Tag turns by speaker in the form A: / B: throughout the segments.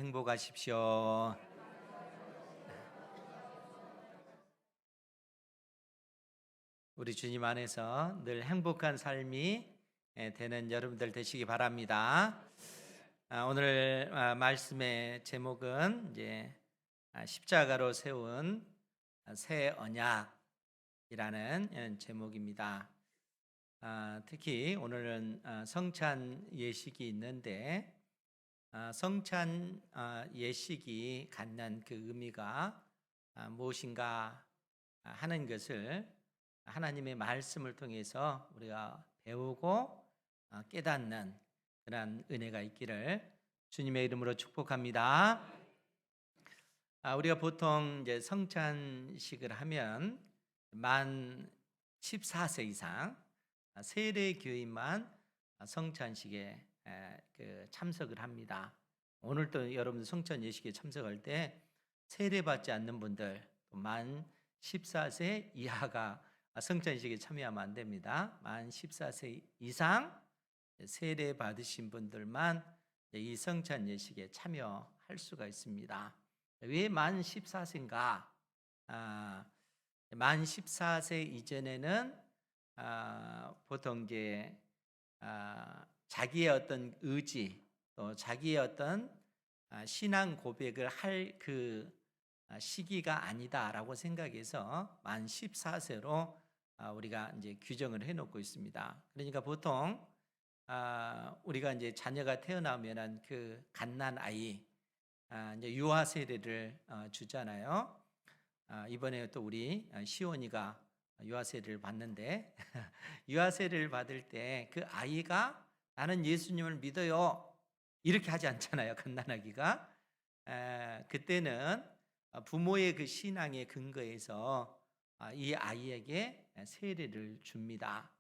A: 행복하십시오. 우리 주님 안에서 늘 행복한 삶이 되는 여러분들 되시기 바랍니다. 오늘 말씀의 제목은 이제 십자가로 세운 새 언약이라는 제목입니다. 특히 오늘은 성찬 예식이 있는데 성찬 예식이 갖는 그 의미가 무엇인가 하는 것을 하나님의 말씀을 통해서 우리가 배우고 깨닫는 그런 은혜가 있기를 주님의 이름으로 축복합니다. 우리가 보통 이제 성찬식을 하면 만 14세 이상 세례 교인만 성찬식에 참석을 합니다. 오늘도 여러분들 성찬 예식에 참석할 때 세례받지 않는 분들, 만 14세 이하가 성찬식에 참여하면 안 됩니다. 만 14세 이상 세례 받으신 분들만 이 성찬 예식에 참여할 수가 있습니다. 왜 만 14세인가? 만 14세 이전에는 보통 이제 자기의 어떤 의지 또 자기의 어떤 신앙 고백을 할 그 시기가 아니다라고 생각해서 만 14세로 우리가 이제 규정을 해놓고 있습니다. 그러니까 보통 우리가 이제 자녀가 태어나면은 그 갓난 아이 이제 유아 세례를 주잖아요. 이번에 또 우리 시온이가 유아 세례를 받는데 유아 세례를 받을 때 그 아이가 나는 예수님을 믿어요 이렇게 하지 않잖아요. 갓난아기가 그때는 부모의 그 신앙의 근거에서 이 아이에게 세례를 줍니다.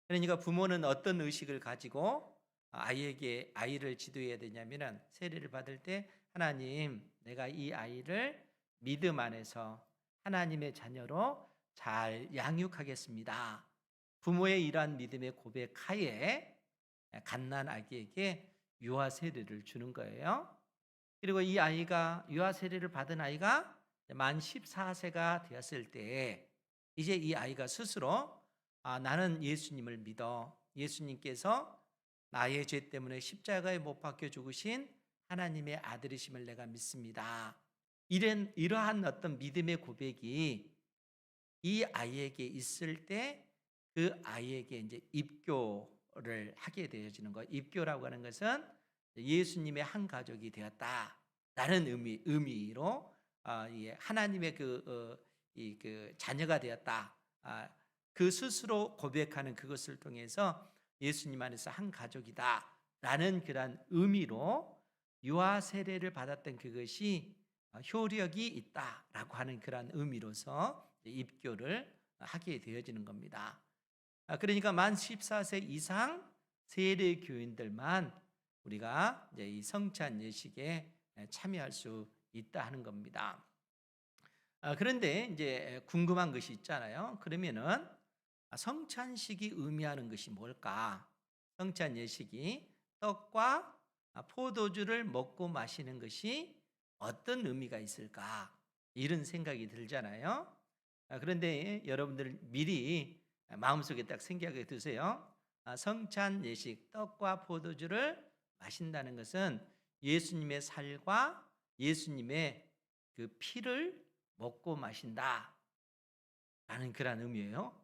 A: 그러니까 부모는 어떤 의식을 가지고 아이를 지도해야 되냐면은 세례를 받을 때 하나님, 내가 이 아이를 믿음 안에서 하나님의 자녀로 잘 양육하겠습니다. 부모의 이러한 믿음의 고백하에 갓난 아기에게 유아 세례를 주는 거예요. 그리고 이 아이가 유아 세례를 받은 아이가 만 14세가 되었을 때 이제 이 아이가 스스로 나는 예수님을 믿어. 예수님께서 나의 죄 때문에 십자가에 못 박혀 죽으신 하나님의 아들이심을 내가 믿습니다. 이러한 어떤 믿음의 고백이 이 아이에게 있을 때 그 아이에게 이제 입교를 하게 되어지는 거. 입교라고 하는 것은 예수님의 한 가족이 되었다라는 의미로 하나님의 그 자녀가 되었다. 그 스스로 고백하는 그것을 통해서 예수님 안에서 한 가족이다라는 그런 의미로 유아 세례를 받았던 그것이 효력이 있다라고 하는 그런 의미로서 입교를 하게 되어지는 겁니다. 그러니까 만 14세 이상 세례 교인들만 우리가 이제 이 성찬 예식에 참여할 수 있다 하는 겁니다. 그런데 이제 궁금한 것이 있잖아요. 그러면은 성찬식이 의미하는 것이 뭘까? 성찬 예식이 떡과 포도주를 먹고 마시는 것이 어떤 의미가 있을까? 이런 생각이 들잖아요. 그런데 여러분들 미리 마음속에 딱 생각해 두세요. 성찬 예식, 떡과 포도주를 마신다는 것은 예수님의 살과 예수님의 그 피를 먹고 마신다 라는 그런 의미예요.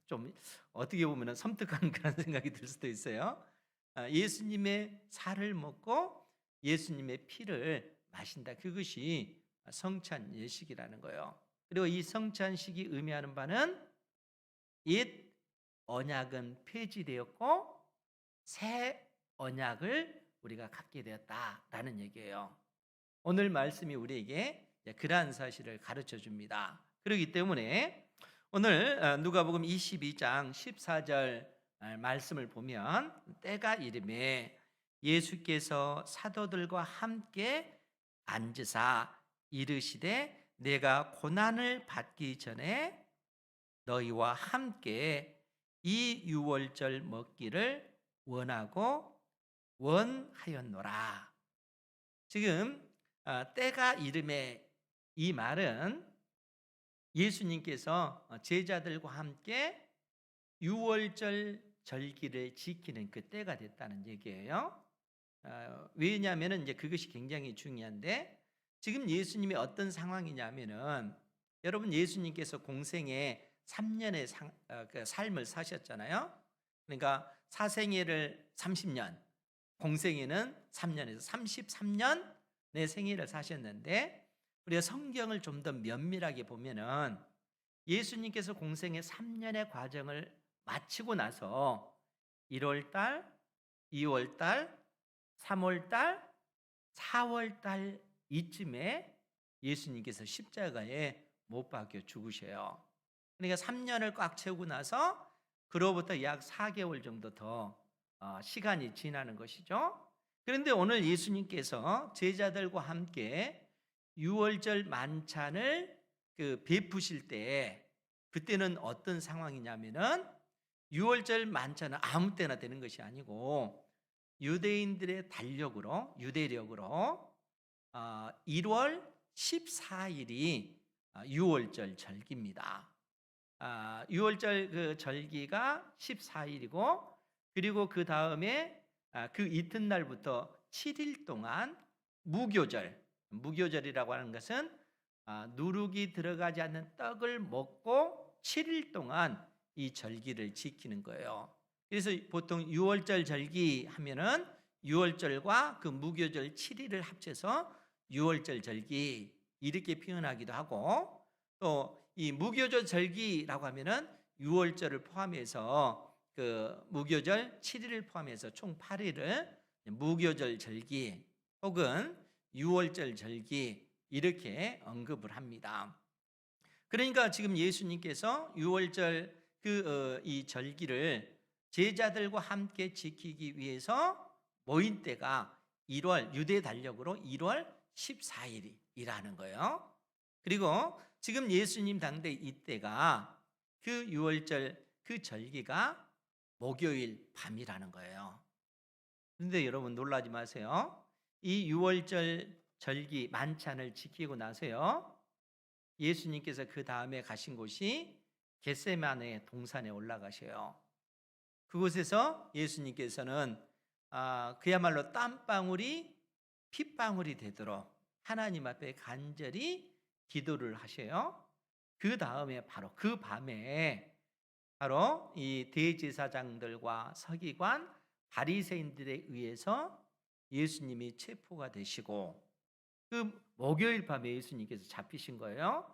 A: 좀 어떻게 보면 섬뜩한 그런 생각이 들 수도 있어요. 예수님의 살을 먹고 예수님의 피를 마신다. 그것이 성찬 예식이라는 거예요. 그리고 이 성찬식이 의미하는 바는 옛 언약은 폐지되었고 새 언약을 우리가 갖게 되었다라는 얘기예요. 오늘 말씀이 우리에게 그러한 사실을 가르쳐 줍니다. 그렇기 때문에 오늘 누가복음 22장 14절 말씀을 보면 때가 이르매 예수께서 사도들과 함께 앉으사 이르시되 내가 고난을 받기 전에 너희와 함께 이 유월절 먹기를 원하고 원하였노라. 지금 때가 이름에 이 말은 예수님께서 제자들과 함께 유월절 절기를 지키는 그 때가 됐다는 얘기예요. 왜냐하면 이제 그것이 굉장히 중요한데, 지금 예수님이 어떤 상황이냐면은, 여러분 예수님께서 공생에 3년의 그 삶을 사셨잖아요. 그러니까 사생애를 30년, 공생애는 3년에서 33년 내 생애를 사셨는데, 우리가 성경을 좀 더 면밀하게 보면은 예수님께서 공생의 3년의 과정을 마치고 나서 1월 달, 2월 달, 3월 달, 4월 달 이쯤에 예수님께서 십자가에 못 박혀 죽으셔요. 그러니까 3년을 꽉 채우고 나서 그로부터 약 4개월 정도 더 시간이 지나는 것이죠. 그런데 오늘 예수님께서 제자들과 함께 유월절 만찬을 베푸실 때, 그때는 어떤 상황이냐면은 유월절 만찬은 아무 때나 되는 것이 아니고 유대인들의 유대력으로 1월 14일이 유월절 절기입니다. 6월절 그 절기가 14일이고, 그리고 그 다음에 그 이튿날부터 7일 동안 무교절이라고 하는 것은 누룩이 들어가지 않는 떡을 먹고 7일 동안 이 절기를 지키는 거예요. 그래서 보통 6월절 절기 하면은 6월절과 그 무교절 7일을 합쳐서 6월절 절기 이렇게 표현하기도 하고, 또 이 무교절 절기라고 하면은 6월절을 포함해서 그 무교절 7일을 포함해서 총 8일을 무교절 절기 혹은 6월절 절기 이렇게 언급을 합니다. 그러니까 지금 예수님께서 6월절 이 절기를 제자들과 함께 지키기 위해서 모인 때가 1월, 유대 달력으로 1월 14일이라는 거예요. 그리고 지금 예수님 당대 이때가 그 6월절 그 절기가 목요일 밤이라는 거예요. 그런데 여러분 놀라지 마세요. 이 6월절 절기 만찬을 지키고 나서요, 예수님께서 그 다음에 가신 곳이 겟세마네 동산에 올라가셔요. 그곳에서 예수님께서는 그야말로 땀방울이 핏방울이 되도록 하나님 앞에 간절히 기도를 하셔요. 그 다음에 바로 그 밤에 바로 이 대제사장들과 서기관, 바리새인들에 의해서 예수님이 체포가 되시고, 그 목요일 밤에 예수님께서 잡히신 거예요.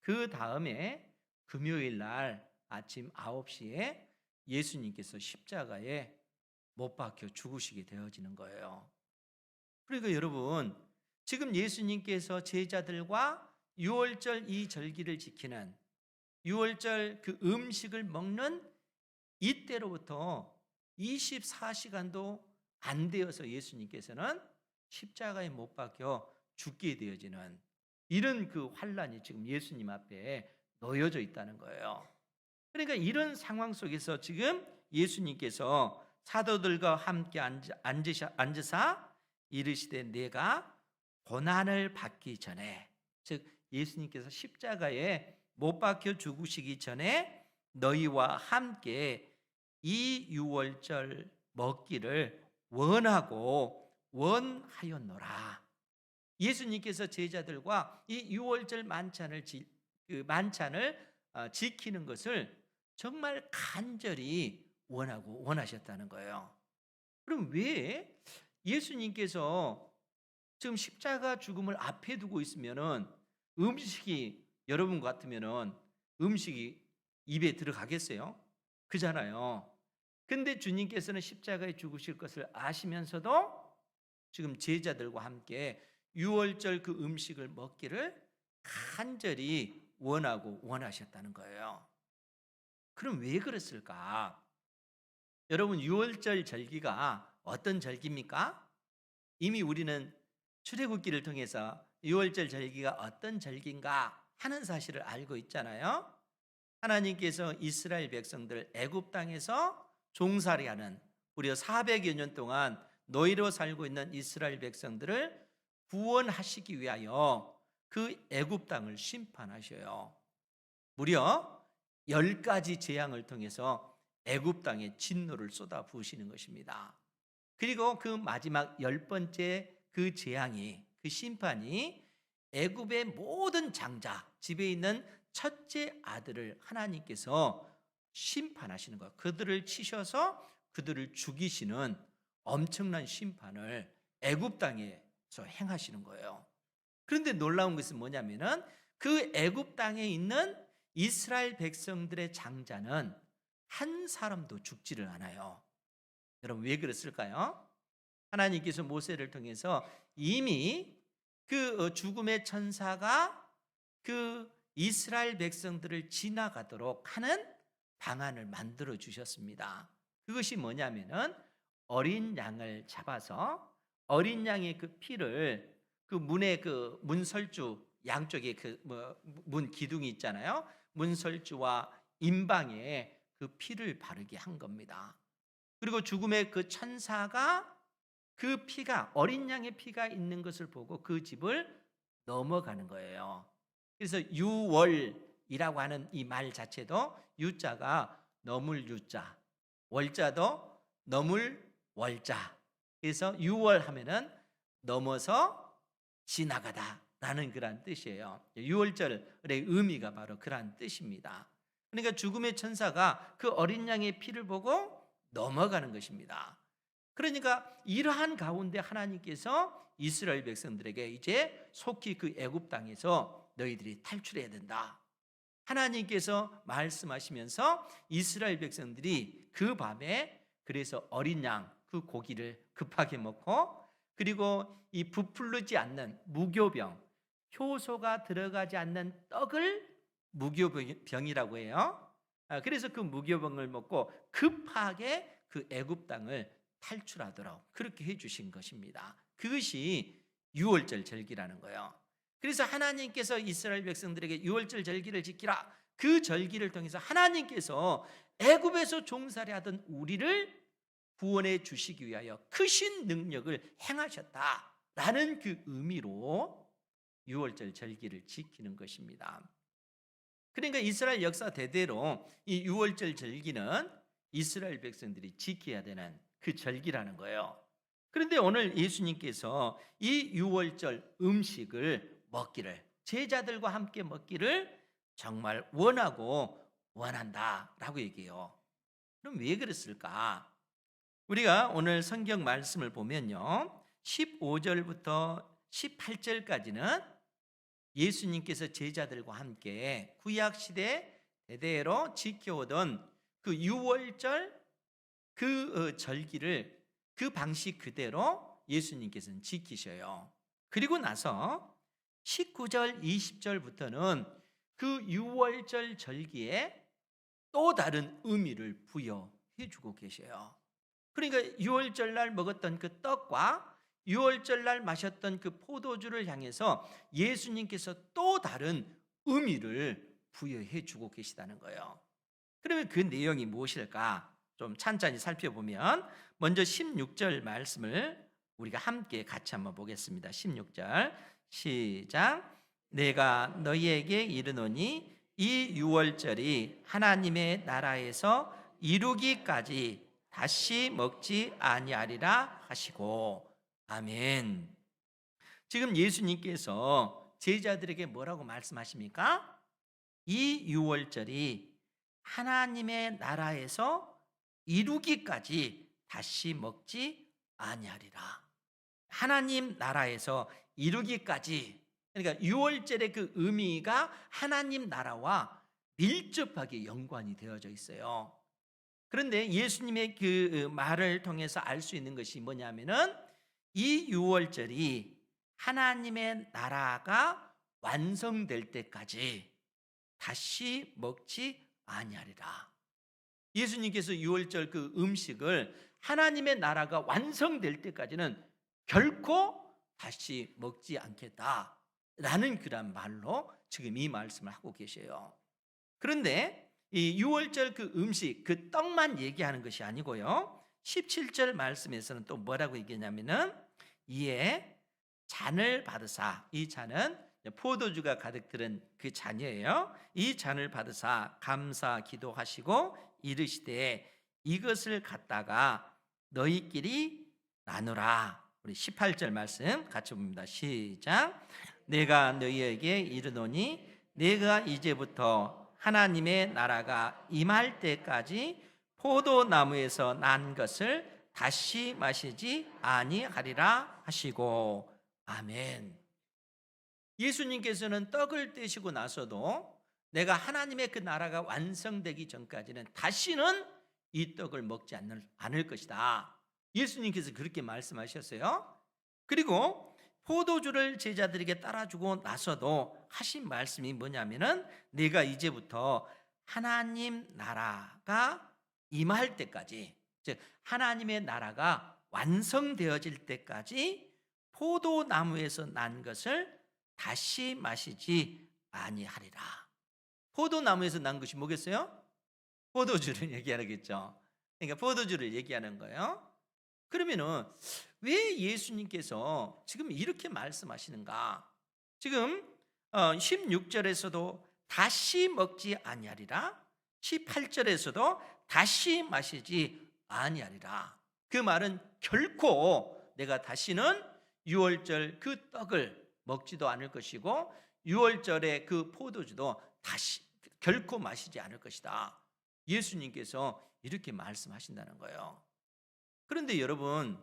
A: 그 다음에 금요일 날 아침 9시에 예수님께서 십자가에 못 박혀 죽으시게 되어지는 거예요. 그러니까 여러분, 지금 예수님께서 제자들과 6월절 이 절기를 지키는 6월절 그 음식을 먹는 이때로부터 24시간도 안 되어서 예수님께서는 십자가에 못 박혀 죽게 되어지는 이런 그 환란이 지금 예수님 앞에 놓여져 있다는 거예요. 그러니까 이런 상황 속에서 지금 예수님께서 사도들과 함께 앉으사 이르시되 내가 고난을 받기 전에, 즉 예수님께서 십자가에 못 박혀 죽으시기 전에 너희와 함께 이 유월절 먹기를 원하였노라. 예수님께서 제자들과 이 유월절 만찬을 지키는 것을 정말 간절히 원하셨다는 거예요. 그럼 왜 예수님께서 지금 십자가 죽음을 앞에 두고 있으면은 음식이, 여러분 같으면은 음식이 입에 들어가겠어요? 그잖아요. 근데 주님께서는 십자가에 죽으실 것을 아시면서도 지금 제자들과 함께 유월절 그 음식을 먹기를 간절히 원하셨다는 거예요. 그럼 왜 그랬을까? 여러분, 유월절 절기가 어떤 절기입니까? 이미 우리는 출애굽기를 통해서 유월절 절기가 어떤 절기인가 하는 사실을 알고 있잖아요. 하나님께서 이스라엘 백성들 애굽 땅에서 종살이하는, 무려 400여 년 동안 노예로 살고 있는 이스라엘 백성들을 구원하시기 위하여 그 애굽 땅을 심판하셔요. 무려 10가지 재앙을 통해서 애굽 땅에 진노를 쏟아 부으시는 것입니다. 그리고 그 마지막 10번째 그 재앙이, 그 심판이 애굽의 모든 장자, 집에 있는 첫째 아들을 하나님께서 심판하시는 거예요. 그들을 치셔서 그들을 죽이시는 엄청난 심판을 애굽 땅에서 행하시는 거예요. 그런데 놀라운 것은 뭐냐면은 그 애굽 땅에 있는 이스라엘 백성들의 장자는 한 사람도 죽지를 않아요. 여러분 왜 그랬을까요? 하나님께서 모세를 통해서 이미 그 죽음의 천사가 그 이스라엘 백성들을 지나가도록 하는 방안을 만들어 주셨습니다. 그것이 뭐냐면은 어린 양을 잡아서 어린 양의 그 피를 그 문의 그 문설주 양쪽에 그 문 기둥이 있잖아요. 문설주와 임방에 그 피를 바르게 한 겁니다. 그리고 죽음의 그 천사가 그 피가 어린 양의 피가 있는 것을 보고 그 집을 넘어가는 거예요. 그래서 유월이라고 하는 이 말 자체도 유자가 넘을 유자, 월자도 넘을 월자. 그래서 유월하면은 넘어서 지나가다라는 그런 뜻이에요. 유월절의 의미가 바로 그러한 뜻입니다. 그러니까 죽음의 천사가 그 어린 양의 피를 보고 넘어가는 것입니다. 그러니까 이러한 가운데 하나님께서 이스라엘 백성들에게 이제 속히 그 애굽 땅에서 너희들이 탈출해야 된다. 하나님께서 말씀하시면서 이스라엘 백성들이 그 밤에 그래서 어린 양 그 고기를 급하게 먹고 그리고 이 부풀르지 않는 무교병, 효소가 들어가지 않는 떡을 무교병이라고 해요. 그래서 그 무교병을 먹고 급하게 그 애굽 땅을 탈출하도록 그렇게 해주신 것입니다. 그것이 유월절 절기라는 거예요. 그래서 하나님께서 이스라엘 백성들에게 유월절 절기를 지키라. 그 절기를 통해서 하나님께서 애굽에서 종살이하던 우리를 구원해 주시기 위하여 크신 능력을 행하셨다라는 그 의미로 유월절 절기를 지키는 것입니다. 그러니까 이스라엘 역사 대대로 이 유월절 절기는 이스라엘 백성들이 지켜야 되는 그 절기라는 거예요. 그런데 오늘 예수님께서 이 유월절 음식을 먹기를, 제자들과 함께 먹기를 정말 원하고 원한다라고 얘기해요. 그럼 왜 그랬을까? 우리가 오늘 성경 말씀을 보면요, 15절부터 18절까지는 예수님께서 제자들과 함께 구약시대 대대로 지켜오던 그 유월절 그 절기를 그 방식 그대로 예수님께서는 지키셔요. 그리고 나서 19절 20절부터는 그 유월절 절기에 또 다른 의미를 부여해 주고 계셔요. 그러니까 유월절 날 먹었던 그 떡과 유월절 날 마셨던 그 포도주를 향해서 예수님께서 또 다른 의미를 부여해 주고 계시다는 거예요. 그러면 그 내용이 무엇일까? 좀 찬찬히 살펴보면 먼저 16절 말씀을 우리가 함께 같이 한번 보겠습니다. 16절 시작. 내가 너희에게 이르노니 이 유월절이 하나님의 나라에서 이루기까지 다시 먹지 아니하리라 하시고. 아멘. 지금 예수님께서 제자들에게 뭐라고 말씀하십니까? 이 유월절이 하나님의 나라에서 이루기까지 다시 먹지 아니하리라. 하나님 나라에서 이루기까지, 그러니까 유월절의 그 의미가 하나님 나라와 밀접하게 연관이 되어져 있어요. 그런데 예수님의 그 말을 통해서 알 수 있는 것이 뭐냐면은 이 유월절이 하나님의 나라가 완성될 때까지 다시 먹지 아니하리라. 예수님께서 유월절 그 음식을 하나님의 나라가 완성될 때까지는 결코 다시 먹지 않겠다라는 그런 말로 지금 이 말씀을 하고 계셔요. 그런데 이 유월절 그 음식, 그 떡만 얘기하는 것이 아니고요, 17절 말씀에서는 또 뭐라고 얘기하냐면은 이에 잔을 받으사, 이 잔은 포도주가 가득 들은 그 잔이에요. 이 잔을 받으사 감사 기도하시고 이르시되 이것을 갖다가 너희끼리 나누라. 우리 18절 말씀 같이 봅니다. 시작. 내가 너희에게 이르노니 내가 이제부터 하나님의 나라가 임할 때까지 포도나무에서 난 것을 다시 마시지 아니하리라 하시고. 아멘. 예수님께서는 떡을 떼시고 나서도 내가 하나님의 그 나라가 완성되기 전까지는 다시는 이 떡을 먹지 않을 것이다. 예수님께서 그렇게 말씀하셨어요. 그리고 포도주를 제자들에게 따라주고 나서도 하신 말씀이 뭐냐면은 내가 이제부터 하나님 나라가 임할 때까지, 즉 하나님의 나라가 완성되어질 때까지 포도나무에서 난 것을 다시 마시지 아니하리라. 포도나무에서 난 것이 뭐겠어요? 포도주를 얘기하겠죠. 그러니까 포도주를 얘기하는 거예요. 그러면은 왜 예수님께서 지금 이렇게 말씀하시는가? 지금 16절에서도 다시 먹지 아니하리라, 18절에서도 다시 마시지 아니하리라. 그 말은 결코 내가 다시는 6월절 그 떡을 먹지도 않을 것이고 6월절의 그 포도주도 다시 결코 마시지 않을 것이다. 예수님께서 이렇게 말씀하신다는 거예요. 그런데 여러분,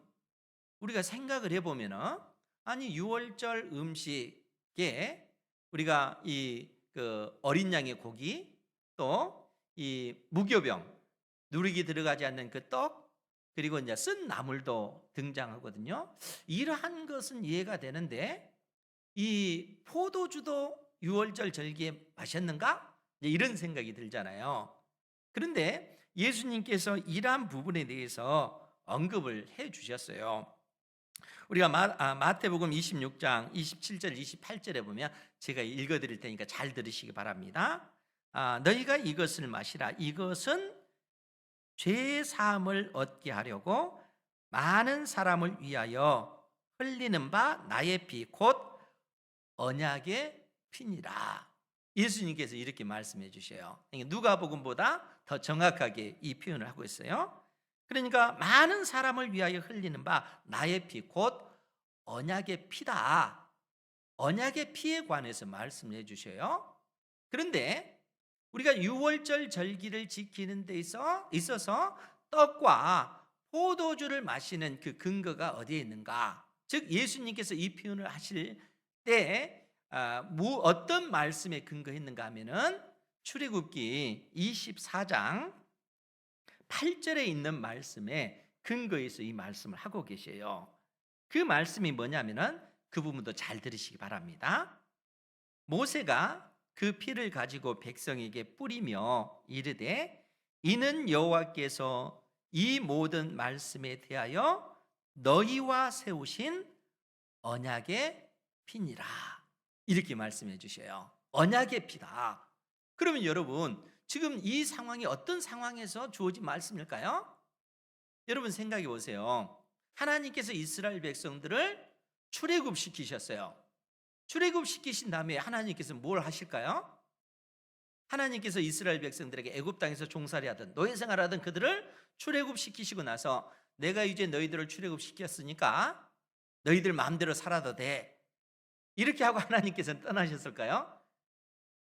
A: 우리가 생각을 해보면 아니 6월절 음식에 우리가 그 어린 양의 고기, 또 이 무교병, 누룩이 들어가지 않는 그 떡, 그리고 이제 쓴 나물도 등장하거든요. 이러한 것은 이해가 되는데 이 포도주도 6월절 절기에 마셨는가? 이런 생각이 들잖아요. 그런데 예수님께서 이러한 부분에 대해서 언급을 해 주셨어요. 우리가 마태복음 26장 27절 28절에 보면 제가 읽어드릴 테니까 잘 들으시기 바랍니다. 너희가 이것을 마시라. 이것은 죄 사함을 얻게 하려고 많은 사람을 위하여 흘리는 바 나의 피 곧 언약의 피니라. 예수님께서 이렇게 말씀해 주셔요. 누가복음보다 더 정확하게 이 표현을 하고 있어요. 그러니까 많은 사람을 위하여 흘리는 바 나의 피 곧 언약의 피다. 언약의 피에 관해서 말씀해 주셔요. 그런데 우리가 6월절 절기를 지키는 데 있어서 떡과 포도주를 마시는 그 근거가 어디에 있는가? 즉 예수님께서 이 표현을 하실 때 어떤 말씀에 근거했는가 하면은 출애굽기 24장 8절에 있는 말씀에 근거해서 이 말씀을 하고 계세요. 그 말씀이 뭐냐면은 그 부분도 잘 들으시기 바랍니다. 모세가 그 피를 가지고 백성에게 뿌리며 이르되 이는 여호와께서 이 모든 말씀에 대하여 너희와 세우신 언약의 피니라. 이렇게 말씀해 주셔요. 언약의 피다. 그러면 여러분, 지금 이 상황이 어떤 상황에서 주어진 말씀일까요? 여러분 생각해 보세요. 하나님께서 이스라엘 백성들을 출애굽시키셨어요. 출애굽시키신 다음에 하나님께서 뭘 하실까요? 하나님께서 이스라엘 백성들에게 애굽 땅에서 종살이 하던 노예 생활하던 그들을 출애굽시키시고 나서 내가 이제 너희들을 출애굽시켰으니까 너희들 마음대로 살아도 돼. 이렇게 하고 하나님께서는 떠나셨을까요?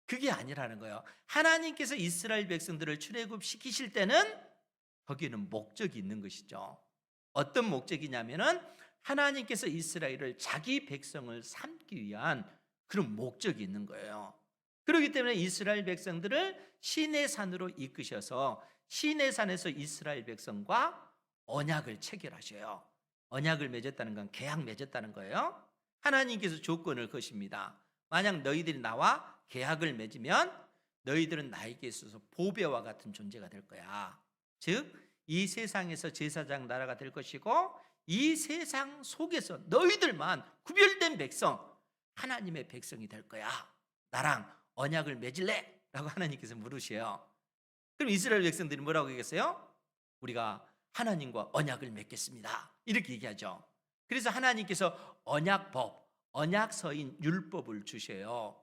A: 그게 아니라는 거예요. 하나님께서 이스라엘 백성들을 출애굽시키실 때는 거기는 목적이 있는 것이죠. 어떤 목적이냐면은 하나님께서 이스라엘을 자기 백성을 삼기 위한 그런 목적이 있는 거예요. 그렇기 때문에 이스라엘 백성들을 시내산으로 이끄셔서 시내산에서 이스라엘 백성과 언약을 체결하셔요. 언약을 맺었다는 건 계약 맺었다는 거예요. 하나님께서 조건을 거십니다. 만약 너희들이 나와 계약을 맺으면 너희들은 나에게 있어서 보배와 같은 존재가 될 거야. 즉 이 세상에서 제사장 나라가 될 것이고 이 세상 속에서 너희들만 구별된 백성, 하나님의 백성이 될 거야. 나랑 언약을 맺을래? 라고 하나님께서 물으셔요. 그럼 이스라엘 백성들이 뭐라고 얘기했어요? 우리가 하나님과 언약을 맺겠습니다. 이렇게 얘기하죠. 그래서 하나님께서 언약법, 언약서인 율법을 주셔요.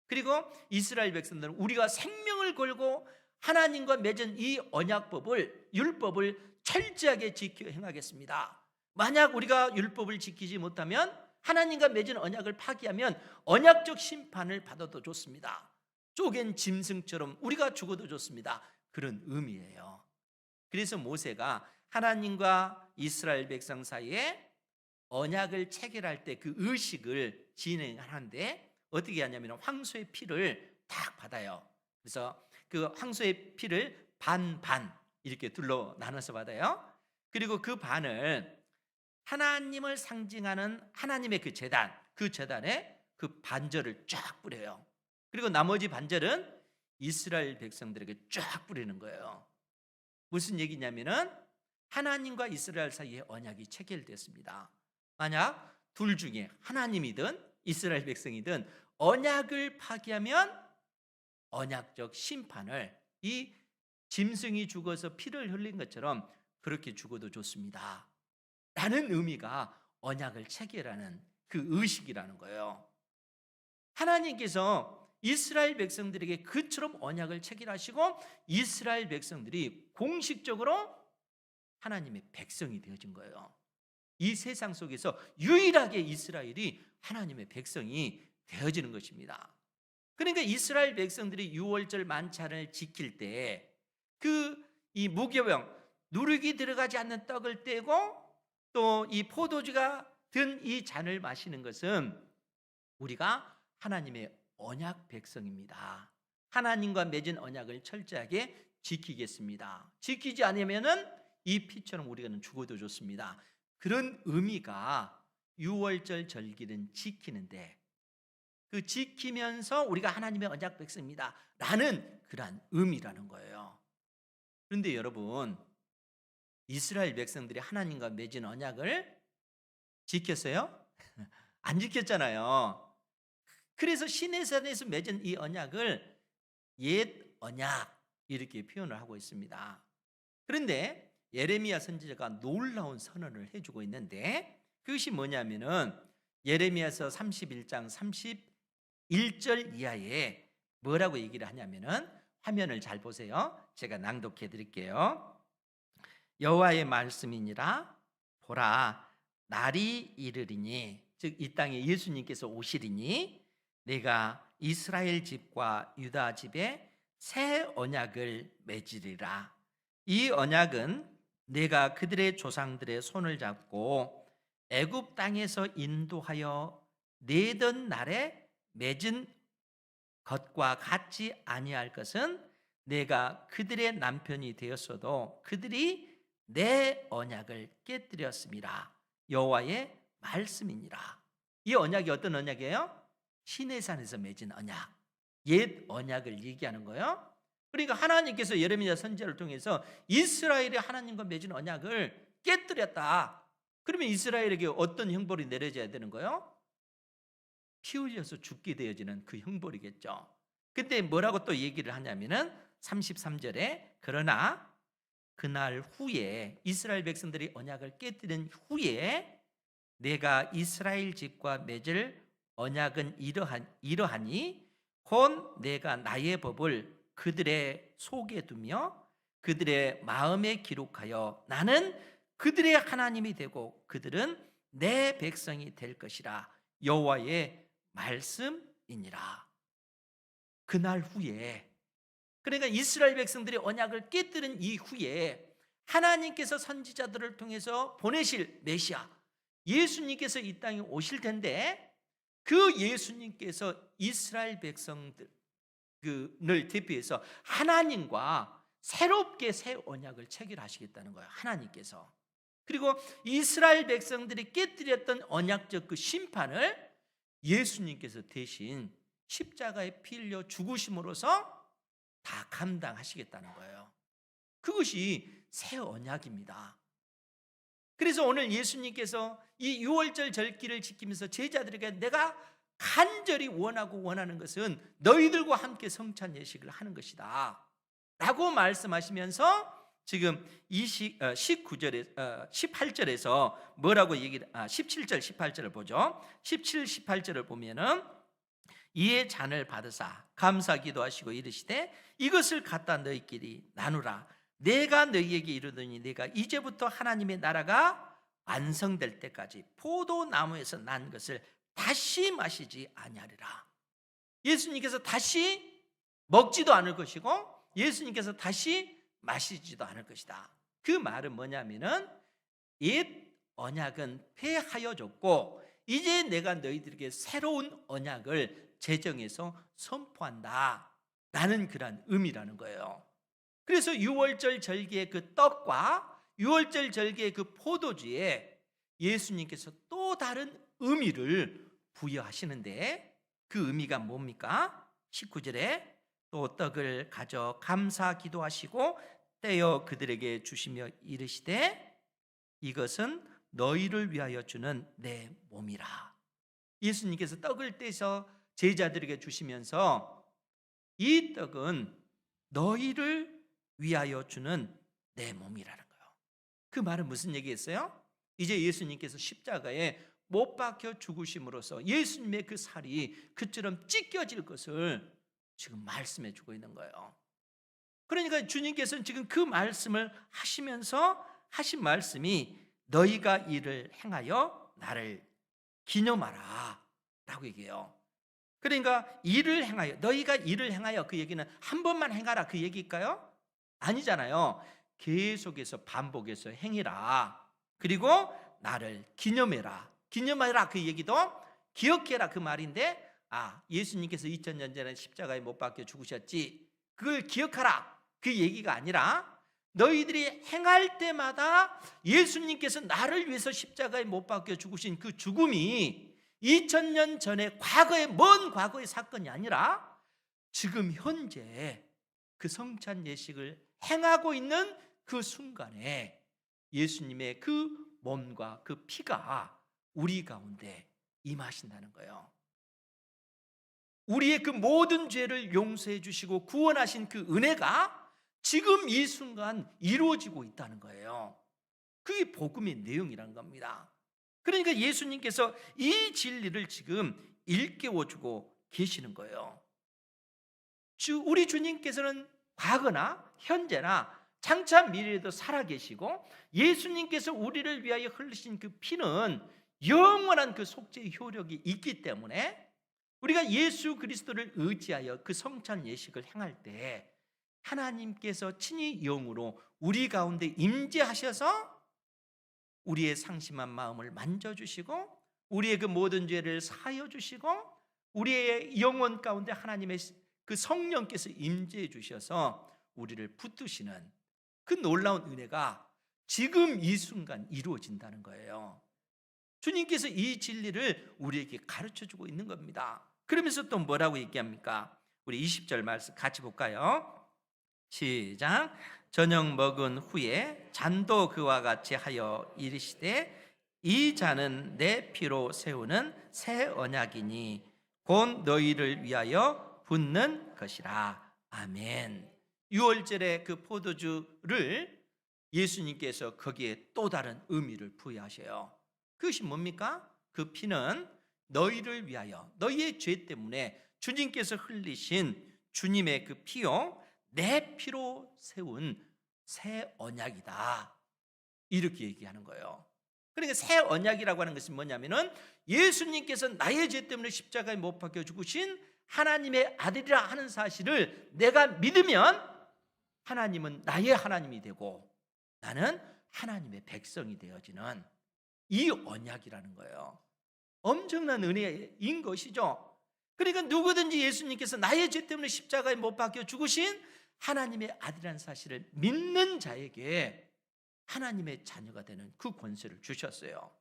A: 그리고 이스라엘 백성들은 우리가 생명을 걸고 하나님과 맺은 이 언약법을, 율법을 철저하게 지켜 행하겠습니다. 만약 우리가 율법을 지키지 못하면, 하나님과 맺은 언약을 파기하면 언약적 심판을 받아도 좋습니다. 쪼갠 짐승처럼 우리가 죽어도 좋습니다. 그런 의미예요. 그래서 모세가 하나님과 이스라엘 백성 사이에 언약을 체결할 때 그 의식을 진행하는데 어떻게 하냐면 황소의 피를 딱 받아요. 그래서 그 황소의 피를 반 이렇게 둘로 나눠서 받아요. 그리고 그 반을 하나님을 상징하는 하나님의 그 재단에 그 반절을 쫙 뿌려요. 그리고 나머지 반절은 이스라엘 백성들에게 쫙 뿌리는 거예요. 무슨 얘기냐면은 하나님과 이스라엘 사이에 언약이 체결됐습니다. 만약 둘 중에 하나님이든 이스라엘 백성이든 언약을 파기하면 언약적 심판을, 이 짐승이 죽어서 피를 흘린 것처럼 그렇게 죽어도 좋습니다 라는 의미가 언약을 체결하는 그 의식이라는 거예요. 하나님께서 이스라엘 백성들에게 그처럼 언약을 체결하시고 이스라엘 백성들이 공식적으로 하나님의 백성이 되어진 거예요. 이 세상 속에서 유일하게 이스라엘이 하나님의 백성이 되어지는 것입니다. 그러니까 이스라엘 백성들이 유월절 만찬을 지킬 때 이 무교병, 누룩이 들어가지 않는 떡을 떼고 또 이 포도주가 든 이 잔을 마시는 것은 우리가 하나님의 언약 백성입니다. 하나님과 맺은 언약을 철저하게 지키겠습니다. 지키지 않으면은 이 피처럼 우리는 죽어도 좋습니다. 그런 의미가 유월절 절기는 지키는데, 그 지키면서 우리가 하나님의 언약 백성입니다 라는 그러한 의미라는 거예요. 그런데 여러분, 이스라엘 백성들이 하나님과 맺은 언약을 지켰어요? 안 지켰잖아요. 그래서 시내산에서 맺은 이 언약을 옛 언약 이렇게 표현을 하고 있습니다. 그런데 예레미야 선지자가 놀라운 선언을 해주고 있는데, 그것이 뭐냐면은 예레미야서 31장 31절 이하에 뭐라고 얘기를 하냐면은, 화면을 잘 보세요. 제가 낭독해 드릴게요. 여호와의 말씀이니라. 보라, 날이 이르리니, 즉 이 땅에 예수님께서 오시리니 내가 이스라엘 집과 유다 집에 새 언약을 맺으리라. 이 언약은 내가 그들의 조상들의 손을 잡고 애굽 땅에서 인도하여 내던 날에 맺은 것과 같지 아니할 것은, 내가 그들의 남편이 되었어도 그들이 내 언약을 깨뜨렸음이라. 여호와의 말씀이니라. 이 언약이 어떤 언약이에요? 시내산에서 맺은 언약, 옛 언약을 얘기하는 거예요. 그러니까 하나님께서 예레미야 선지자를 통해서 이스라엘이 하나님과 맺은 언약을 깨뜨렸다. 그러면 이스라엘에게 어떤 형벌이 내려져야 되는 거예요? 피 흘려서 죽게 되어지는 그 형벌이겠죠. 근데 뭐라고 또 얘기를 하냐면은 33절에 그러나 그날 후에, 이스라엘 백성들이 언약을 깨뜨린 후에 내가 이스라엘 집과 맺을 언약은 이러하니 곧 내가 나의 법을 그들의 속에 두며 그들의 마음에 기록하여 나는 그들의 하나님이 되고 그들은 내 백성이 될 것이라. 여호와의 말씀이니라. 그날 후에, 그러니까 이스라엘 백성들이 언약을 깨뜨린 이후에 하나님께서 선지자들을 통해서 보내실 메시아 예수님께서 이 땅에 오실 텐데, 그 예수님께서 이스라엘 백성들을 대표해서 하나님과 새롭게 새 언약을 체결하시겠다는 거예요. 하나님께서. 그리고 이스라엘 백성들이 깨뜨렸던 언약적 그 심판을 예수님께서 대신 십자가에 피 흘려 죽으심으로써 다 감당하시겠다는 거예요. 그것이 새 언약입니다. 그래서 오늘 예수님께서 이 유월절 절기를 지키면서 제자들에게 내가 간절히 원하는 것은 너희들과 함께 성찬 예식을 하는 것이다 라고 말씀하시면서 지금 18절에서 뭐라고 17절 18절을 보죠. 17, 18절을 보면은 이에 잔을 받으사 감사 기도하시고 이르시되 이것을 갖다 너희끼리 나누라. 내가 너희에게 이르더니 내가 이제부터 하나님의 나라가 완성될 때까지 포도나무에서 난 것을 다시 마시지 아니하리라. 예수님께서 다시 먹지도 않을 것이고 예수님께서 다시 마시지도 않을 것이다. 그 말은 뭐냐면은 옛 언약은 폐하여 줬고 이제 내가 너희들에게 새로운 언약을 제정해서 선포한다 라는 그런 의미라는 거예요. 그래서 유월절 절기의 그 떡과 유월절 절기의 그 포도주에 예수님께서 또 다른 의미를 부여하시는데 그 의미가 뭡니까? 19절에 또 떡을 가져 감사 기도하시고 떼어 그들에게 주시며 이르시되 이것은 너희를 위하여 주는 내 몸이라. 예수님께서 떡을 떼서 제자들에게 주시면서 이 떡은 너희를 위하여 주는 내 몸이라는 거예요. 그 말은 무슨 얘기겠어요? 이제 예수님께서 십자가에 못 박혀 죽으심으로써 예수님의 그 살이 그처럼 찢겨질 것을 지금 말씀해 주고 있는 거예요. 그러니까 주님께서는 지금 그 말씀을 하시면서 하신 말씀이 너희가 이를 행하여 나를 기념하라 라고 얘기해요. 그러니까 일을 행하여, 너희가 일을 행하여, 그 얘기는 한 번만 행하라 그 얘기일까요? 아니잖아요. 계속해서 반복해서 행해라. 그리고 나를 기념해라. 기념하라 그 얘기도 기억해라 그 말인데, 예수님께서 2000년 전에 십자가에 못 박혀 죽으셨지, 그걸 기억하라 그 얘기가 아니라 너희들이 행할 때마다 예수님께서 나를 위해서 십자가에 못 박혀 죽으신 그 죽음이 2000년 전에 과거의 먼 과거의 사건이 아니라 지금 현재 그 성찬 예식을 행하고 있는 그 순간에 예수님의 그 몸과 그 피가 우리 가운데 임하신다는 거예요. 우리의 그 모든 죄를 용서해 주시고 구원하신 그 은혜가 지금 이 순간 이루어지고 있다는 거예요. 그게 복음의 내용이라는 겁니다. 그러니까 예수님께서 이 진리를 지금 일깨워주고 계시는 거예요. 우리 주님께서는 과거나 현재나 장차 미래에도 살아계시고 예수님께서 우리를 위하여 흘리신 그 피는 영원한 그 속죄의 효력이 있기 때문에 우리가 예수 그리스도를 의지하여 그 성찬 예식을 행할 때 하나님께서 친히 영으로 우리 가운데 임재하셔서 우리의 상심한 마음을 만져주시고 우리의 그 모든 죄를 사하여 주시고 우리의 영혼 가운데 하나님의 그 성령께서 임재해 주셔서 우리를 붙드시는 그 놀라운 은혜가 지금 이 순간 이루어진다는 거예요. 주님께서 이 진리를 우리에게 가르쳐주고 있는 겁니다. 그러면서 또 뭐라고 얘기합니까? 우리 20절 말씀 같이 볼까요? 시작. 저녁 먹은 후에 잔도 그와 같이 하여 이르시되 이 잔은 내 피로 세우는 새 언약이니 곧 너희를 위하여 붓는 것이라. 아멘. 유월절의 그 포도주를 예수님께서 거기에 또 다른 의미를 부여하셔요. 그것이 뭡니까? 그 피는 너희를 위하여, 너희의 죄 때문에 주님께서 흘리신 주님의 그 피요 내 피로 세운 새 언약이다, 이렇게 얘기하는 거예요. 그러니까 새 언약이라고 하는 것은 뭐냐면은 예수님께서 나의 죄 때문에 십자가에 못 박혀 죽으신 하나님의 아들이라 하는 사실을 내가 믿으면 하나님은 나의 하나님이 되고 나는 하나님의 백성이 되어지는 이 언약이라는 거예요. 엄청난 은혜인 것이죠. 그러니까 누구든지 예수님께서 나의 죄 때문에 십자가에 못 박혀 죽으신 하나님의 아들이라는 사실을 믿는 자에게 하나님의 자녀가 되는 그 권세를 주셨어요.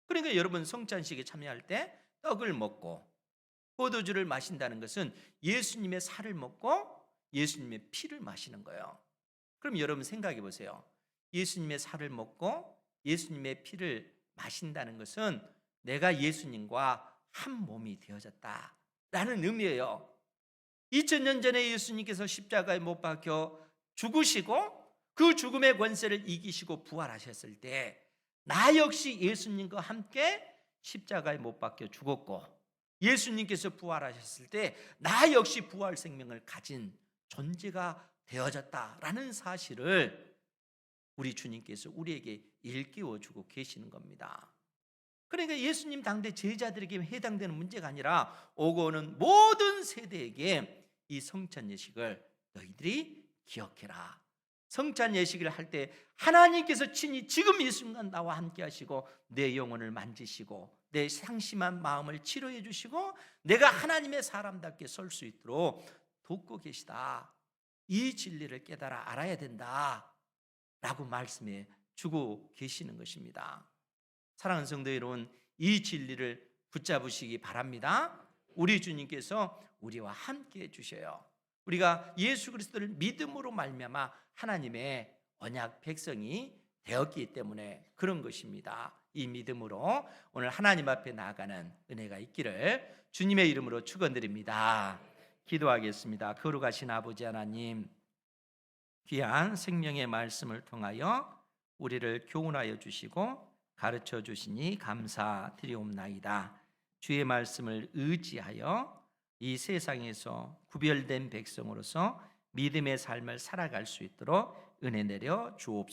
A: 그러니까 여러분 성찬식에 참여할 때 떡을 먹고 포도주를 마신다는 것은 예수님의 살을 먹고 예수님의 피를 마시는 거예요. 그럼 여러분 생각해 보세요. 예수님의 살을 먹고 예수님의 피를 마신다는 것은 내가 예수님과 한 몸이 되어졌다라는 의미예요. 2000년 전에 예수님께서 십자가에 못 박혀 죽으시고 그 죽음의 권세를 이기시고 부활하셨을 때 나 역시 예수님과 함께 십자가에 못 박혀 죽었고, 예수님께서 부활하셨을 때 나 역시 부활 생명을 가진 존재가 되어졌다라는 사실을 우리 주님께서 우리에게 일깨워 주고 계시는 겁니다. 그러니까 예수님 당대 제자들에게 해당되는 문제가 아니라 오고 오는 모든 세대에게 이 성찬 예식을 너희들이 기억해라. 성찬 예식을 할 때 하나님께서 친히 지금 이 순간 나와 함께 하시고 내 영혼을 만지시고 내 상심한 마음을 치료해 주시고 내가 하나님의 사람답게 설 수 있도록 돕고 계시다. 이 진리를 깨달아 알아야 된다 라고 말씀해 주고 계시는 것입니다. 사랑하는 성도 여러분, 이 진리를 붙잡으시기 바랍니다. 우리 주님께서 우리와 함께 해주셔요. 우리가 예수 그리스도를 믿음으로 말미암아 하나님의 언약 백성이 되었기 때문에 그런 것입니다. 이 믿음으로 오늘 하나님 앞에 나아가는 은혜가 있기를 주님의 이름으로 축원드립니다. 기도하겠습니다. 거룩하신 아버지 하나님, 귀한 생명의 말씀을 통하여 우리를 교훈하여 주시고 가르쳐 주시니 감사드리옵나이다. 주의 말씀을 의지하여 이 세상에서 구별된 백성으로서 믿음의 삶을 살아갈 수 있도록 은혜 내려 주옵소서.